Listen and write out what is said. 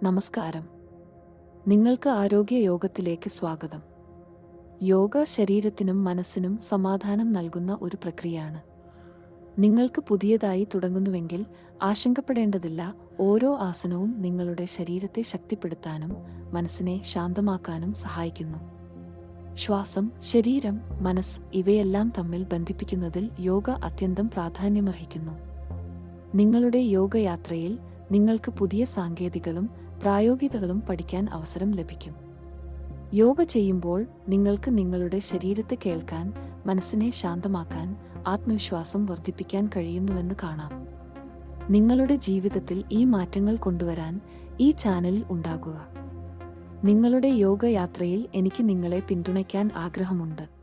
നമസ്കാരം. നിങ്ങൾക്ക് ആരോഗ്യ യോഗത്തിലേക്ക് സ്വാഗതം. യോഗ ശരീരത്തിനും മനസ്സിനും സമാധാനം നൽകുന്ന ഒരു പ്രക്രിയയാണ്. നിങ്ങൾക്ക് പുതിയതായി തുടങ്ങുന്നുവെങ്കിൽ ആശങ്കപ്പെടേണ്ടതില്ല. ഓരോ ആസനവും നിങ്ങളുടെ ശരീരത്തെ ശക്തിപ്പെടുത്താനും മനസ്സിനെ ശാന്തമാക്കാനും സഹായിക്കുന്നു. ശ്വാസം, ശരീരം, മനസ്സ് ഇവയെല്ലാം തമ്മിൽ ബന്ധിപ്പിക്കുന്നതിൽ യോഗ അത്യന്തം പ്രാധാന്യമർഹിക്കുന്നു. നിങ്ങളുടെ യോഗയാത്രയിൽ നിങ്ങൾക്ക് പുതിയ സാങ്കേതികതകളും പ്രായോഗികതകളും പഠിക്കാൻ അവസരം ലഭിക്കും. യോഗ ചെയ്യുമ്പോൾ നിങ്ങൾക്ക് നിങ്ങളുടെ ശരീരത്തെ കേൾക്കാൻ, മനസ്സിനെ ശാന്തമാക്കാൻ, ആത്മവിശ്വാസം വർദ്ധിപ്പിക്കാൻ കഴിയുന്നുവെന്ന് കാണാം. നിങ്ങളുടെ ജീവിതത്തിൽ ഈ മാറ്റങ്ങൾ കൊണ്ടുവരാൻ ഈ ചാനലിൽ ഉണ്ടാകുക. നിങ്ങളുടെ യോഗയാത്രയിൽ എനിക്ക് നിങ്ങളെ പിന്തുണയ്ക്കാൻ ആഗ്രഹമുണ്ട്.